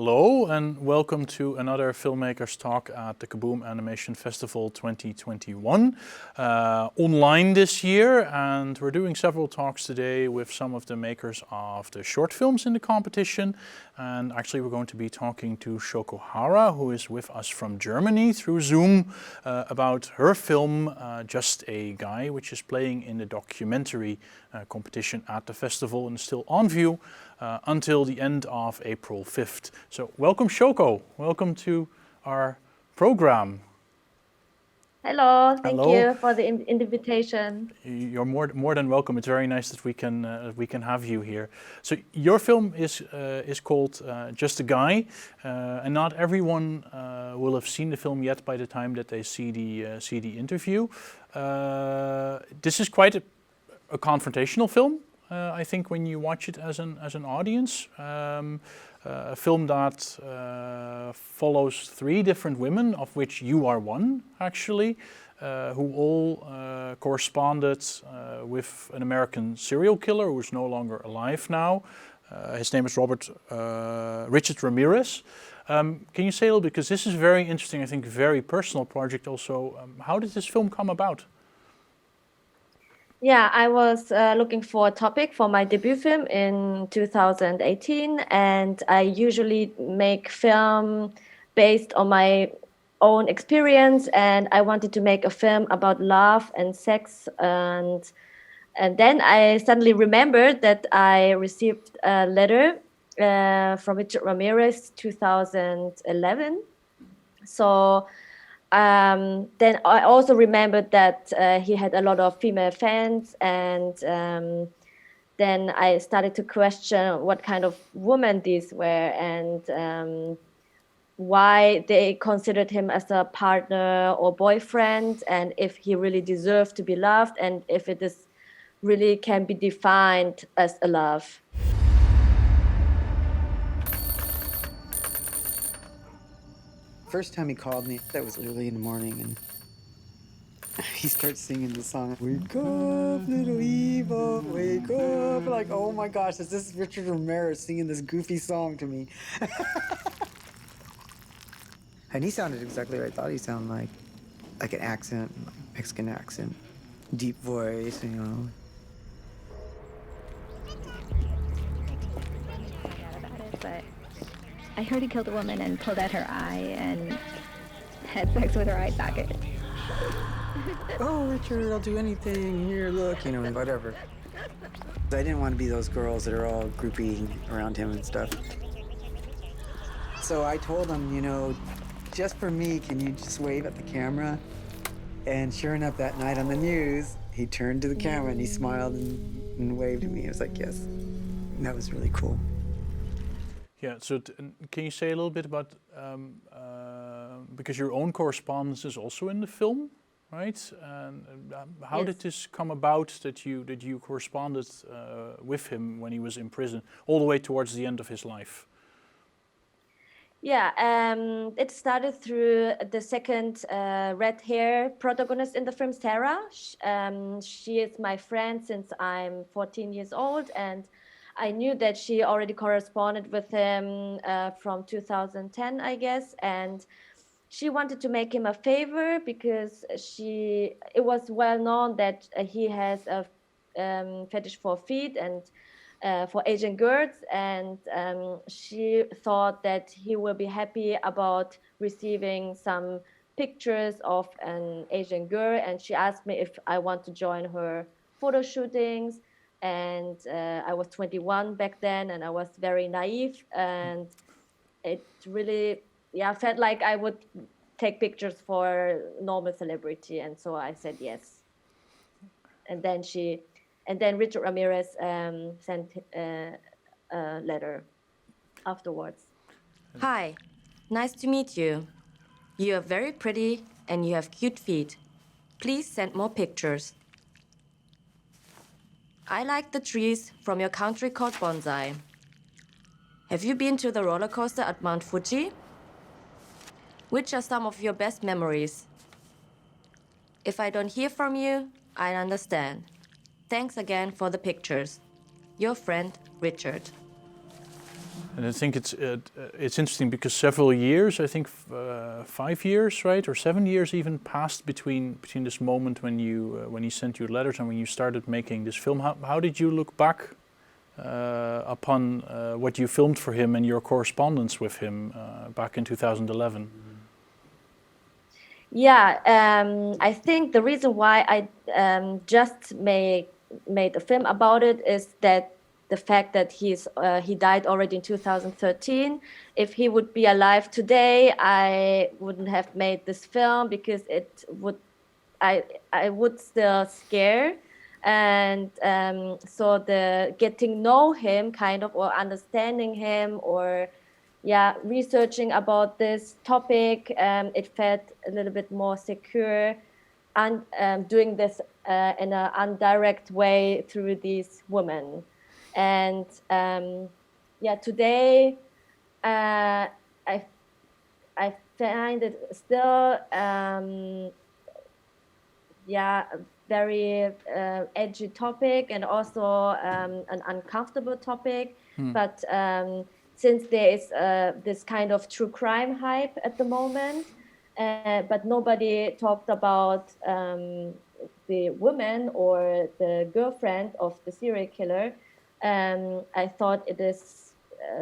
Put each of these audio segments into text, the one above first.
Hello and welcome to another Filmmakers talk at the Kaboom Animation Festival 2021. Online this year, and we're doing several talks today with some of the makers of the short films in the competition. And actually we're going to be talking to Shoko Hara, who is with us from Germany through Zoom, about her film Just a Guy, which is playing in the documentary competition at the festival and still on view until the end of April 5th. So welcome Shoko, welcome to our program. Hello, thank you for the invitation. You're more than welcome. It's very nice that we can have you here. So your film is called Just a Guy, and not everyone will have seen the film yet by the time that they see the interview. This is quite a confrontational film. I think when you watch it as an audience, a film that follows three different women, of which you are one, actually, who all corresponded with an American serial killer who is no longer alive now. His name is Richard Ramirez. Can you say a little bit, because this is very interesting, I think, very personal project also. How did this film come about? Yeah, I was looking for a topic for my debut film in 2018, and I usually make film based on my own experience, and I wanted to make a film about love and sex, and then I suddenly remembered that I received a letter from Richard Ramirez 2011. So then I also remembered that he had a lot of female fans, and then I started to question what kind of women these were, and why they considered him as a partner or boyfriend, and if he really deserved to be loved, and if it is really can be defined as a love. First time he called me, that was early in the morning, and he starts singing the song, "Wake up, little Eva, wake up." Like, oh my gosh, is this Richard Ramirez singing this goofy song to me? And he sounded exactly what I thought he sounded like an accent, like Mexican accent, deep voice, you know. But I heard he killed a woman and pulled out her eye and had sex with her eye socket. Oh, Richard, I'll do anything. Here, look, you know, whatever. I didn't want to be those girls that are all groupie around him and stuff. So I told him, you know, just for me, can you just wave at the camera? And sure enough, that night on the news, he turned to the camera and he smiled and waved at me. I was like, yes. And that was really cool. Yeah, so can you say a little bit about, because your own correspondence is also in the film, right? And how did this come about that you corresponded with him when he was in prison, all the way towards the end of his life? Yeah, it started through the second red hair protagonist in the film, Sarah. She is my friend since I'm 14 years old, and I knew that she already corresponded with him from 2010, I guess, and she wanted to make him a favor because it was well known that he has a fetish for feet and for Asian girls, and she thought that he will be happy about receiving some pictures of an Asian girl, and she asked me if I want to join her photo shootings. And I was 21 back then, and I was very naive, and it really felt like I would take pictures for normal celebrity, and so I said yes. And then Richard Ramirez sent a letter afterwards. Hi, nice to meet you. You are very pretty and you have cute feet. Please send more pictures. I like the trees from your country called bonsai. Have you been to the roller coaster at Mount Fuji? Which are some of your best memories? If I don't hear from you, I understand. Thanks again for the pictures. Your friend, Richard. And I think it's interesting because several years, I think 5 years, right, or 7 years even passed between this moment when he sent you letters and when you started making this film. How did you look back upon what you filmed for him and your correspondence with him back in 2011? Yeah, I think the reason why I just made a film about it is that the fact that he died already in 2013. If he would be alive today, I wouldn't have made this film because I would still scare. And so the getting know him kind of, or understanding him, or researching about this topic, it felt a little bit more secure, and doing this in an indirect way through these women. And today I find it still a very edgy topic, and also an uncomfortable topic. But since there is this kind of true crime hype at the moment, but nobody talked about the woman or the girlfriend of the serial killer, I thought it is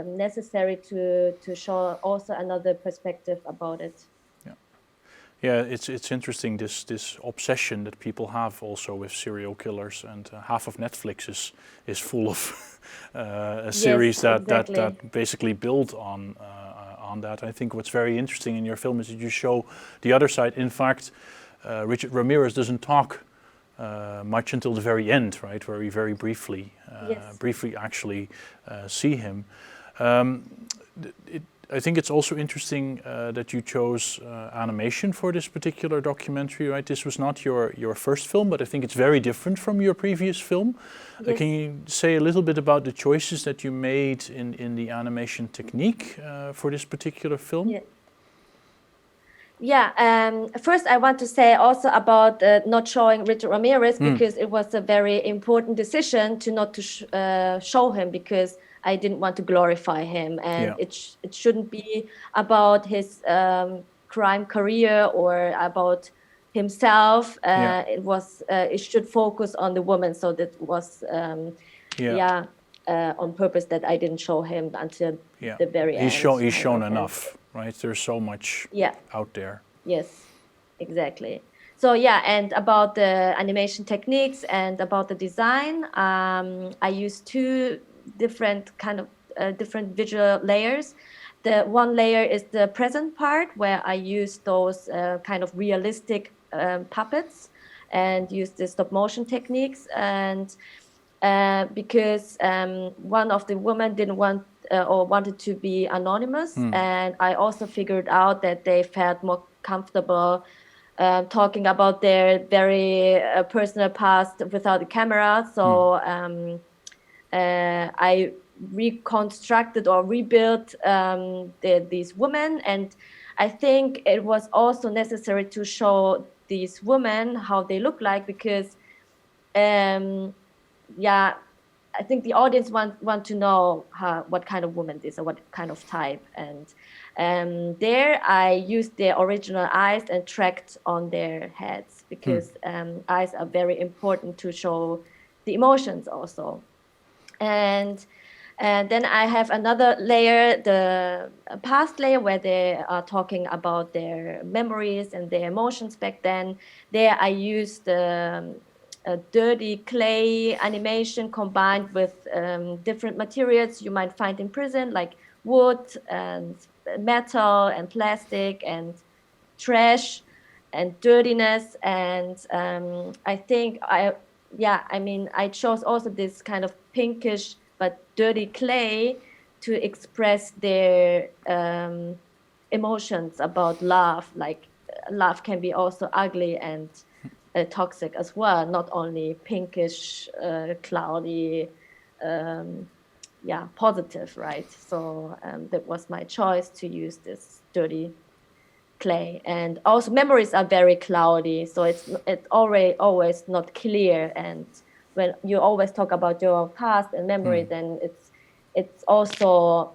necessary to show also another perspective about it. Yeah, it's interesting, this obsession that people have also with serial killers, and half of Netflix is full of a series that basically build on that. I think what's very interesting in your film is that you show the other side. In fact, Richard Ramirez doesn't talk much until the very end, right? Where we very briefly actually see him. I think it's also interesting that you chose animation for this particular documentary, right? This was not your first film, but I think it's very different from your previous film. Yes. Can you say a little bit about the choices that you made in the animation technique for this particular film? First I want to say also about not showing Richard Ramirez, because it was a very important decision to not to show him, because I didn't want to glorify him, and it shouldn't be about his crime career or about himself. It should focus on the woman, so that was on purpose that I didn't show him until the very end. He's shown enough, right? There's so much out there. Yes, exactly. So and about the animation techniques and about the design, I used two different different visual layers. The one layer is the present part, where I use those kind of realistic puppets and use the stop motion techniques. And because one of the women didn't want or wanted to be anonymous, and I also figured out that they felt more comfortable talking about their very personal past without a camera. So I reconstructed or rebuilt these women, and I think it was also necessary to show these women how they look like, because I think the audience want to know what kind of woman this, or what kind of type. And there I used their original eyes and tracked on their heads, because eyes are very important to show the emotions also. And then I have another layer, the past layer, where they are talking about their memories and their emotions back then. There I used dirty clay animation combined with different materials you might find in prison, like wood and metal and plastic and trash and dirtiness. And I think I chose also this kind of pinkish but dirty clay to express their emotions about love. Like love can be also ugly and toxic as well, not only pinkish, cloudy, positive, right? So that was my choice to use this dirty clay. And also memories are very cloudy, so it's always not clear. And when you always talk about your past and memory, then it's also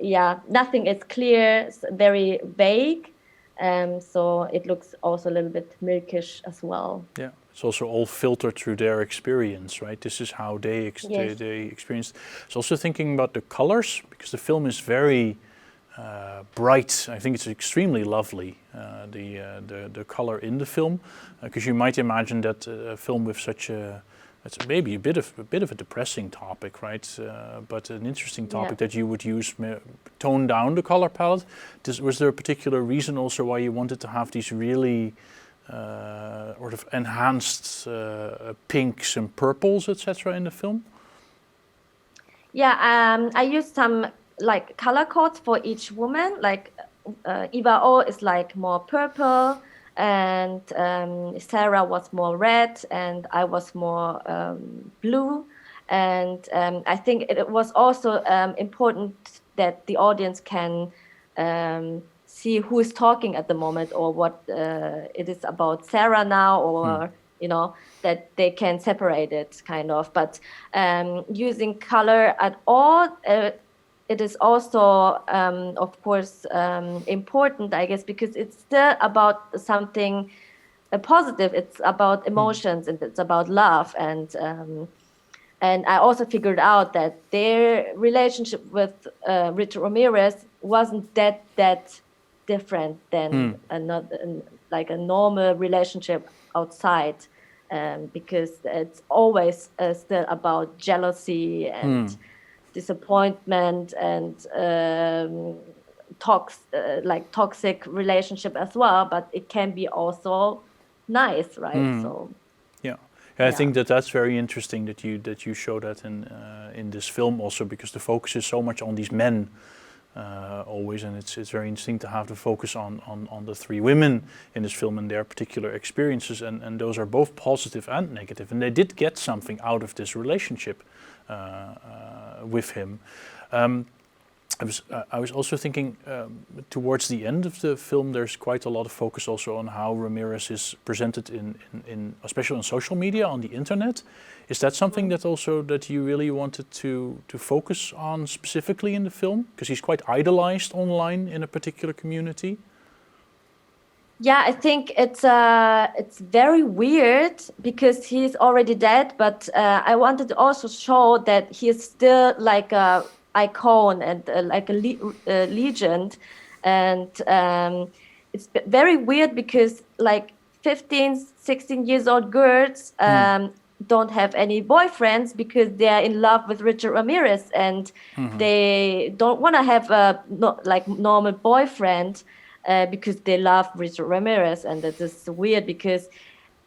yeah, nothing is clear, it's very vague. So it looks also a little bit milkish as well. Yeah, it's also all filtered through their experience, right? This is how they Yes. they experienced. I was also thinking about the colors, because the film is very bright. I think it's extremely lovely, the color in the film, because you might imagine that a film with such a, it's maybe a bit of a depressing topic, right? But an interesting topic that you would use, tone down the color palette. Was there a particular reason also why you wanted to have these really sort of enhanced pinks and purples, etc., in the film? Yeah, I used some like color codes for each woman. Like Eva O is like more purple, and Sarah was more red, and I was more blue. And I think it was also important that the audience can see who is talking at the moment, or what it is about Sarah now, or you know, that they can separate it kind of. But using color at all, it is also, of course, important, I guess, because it's still about something positive. It's about emotions, and it's about love. And I also figured out that their relationship with Richard Ramirez wasn't that different than another, like a normal relationship outside, because it's always still about jealousy and disappointment and toxic relationship as well. But it can be also nice, right? So I think that's very interesting that you show that in this film also, because the focus is so much on these men always, and it's very interesting to have the focus on the three women in this film and their particular experiences, and those are both positive and negative, and they did get something out of this relationship with him. I was also thinking towards the end of the film, there's quite a lot of focus also on how Ramirez is presented in especially on social media, on the internet. Is that something that also that you really wanted to focus on specifically in the film? Because he's quite idolized online in a particular community. Yeah, I think it's very weird because he's already dead, but I wanted to also show that he is still like a icon and like a legend. And it's very weird because like 15, 16 years old girls don't have any boyfriends because they're in love with Richard Ramirez, and they don't want to have a normal boyfriend because they love Richard Ramirez. And that is weird because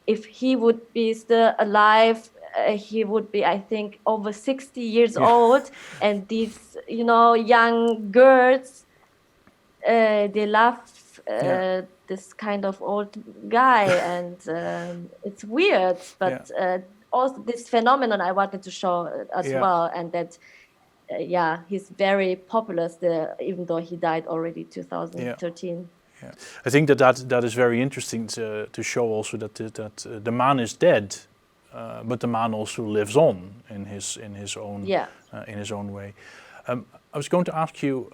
if he would be still alive, he would be, I think, over 60 years old. And these, young girls, they love this kind of old guy. And it's weird. But also this phenomenon I wanted to show as well. And that, he's very popular still, even though he died already 2013. Yeah. I think that is very interesting to show also that the man is dead, but the man also lives on in his own way. I was going to ask you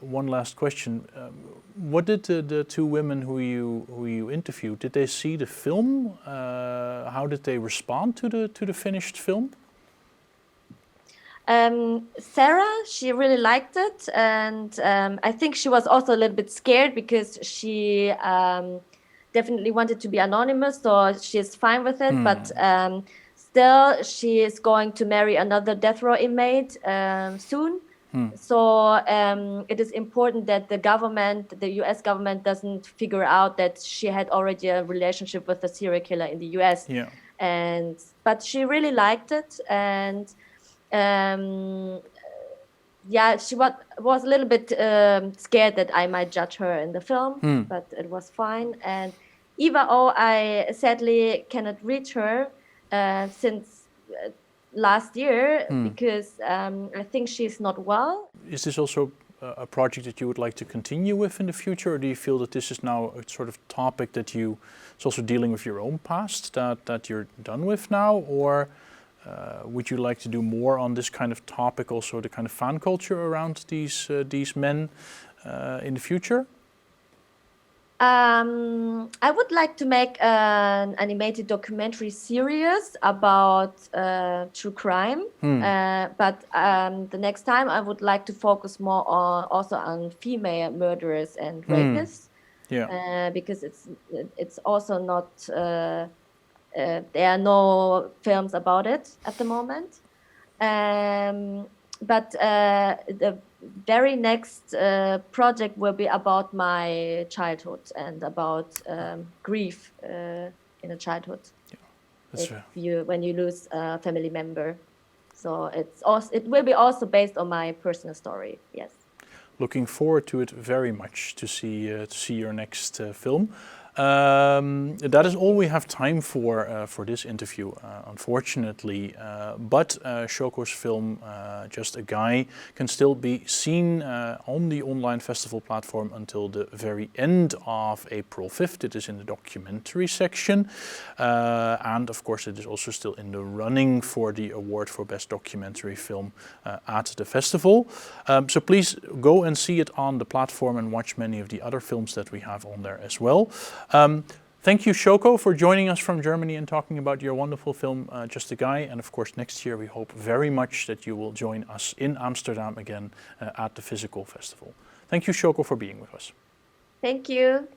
one last question. What did the two women who you interviewed, did they see the film? How did they respond to the finished film? Sarah, she really liked it, and I think she was also a little bit scared because she definitely wanted to be anonymous, so she's fine with it. But still, she is going to marry another death row inmate soon. So it is important that the U.S. government doesn't figure out that she had already a relationship with a serial killer in the U.S. But she really liked it, and she was a little bit scared that I might judge her in the film, but it was fine. And Eva O, I sadly cannot reach her since last year because I think she's not well. Is this also a project that you would like to continue with in the future, or do you feel that this is now a sort of topic that it's also dealing with your own past that you're done with now, or would you like to do more on this kind of topic, also the kind of fan culture around these men in the future? I would like to make an animated documentary series about true crime, but the next time I would like to focus more on female murderers and rapists, because it's also not there are no films about it at the moment, but the very next project will be about my childhood and about grief in a childhood. When you lose a family member, so it will be also based on my personal story. Yes. Looking forward to it very much to see your next film. That is all we have time for this interview, unfortunately. But Shoko's film, Just a Guy, can still be seen on the online festival platform until the very end of April 5th. It is in the documentary section. And of course, it is also still in the running for the award for Best Documentary Film at the festival. So please go and see it on the platform and watch many of the other films that we have on there as well. Thank you, Shoko, for joining us from Germany and talking about your wonderful film, Just a Guy. And of course, next year we hope very much that you will join us in Amsterdam again at the physical festival. Thank you, Shoko, for being with us. Thank you.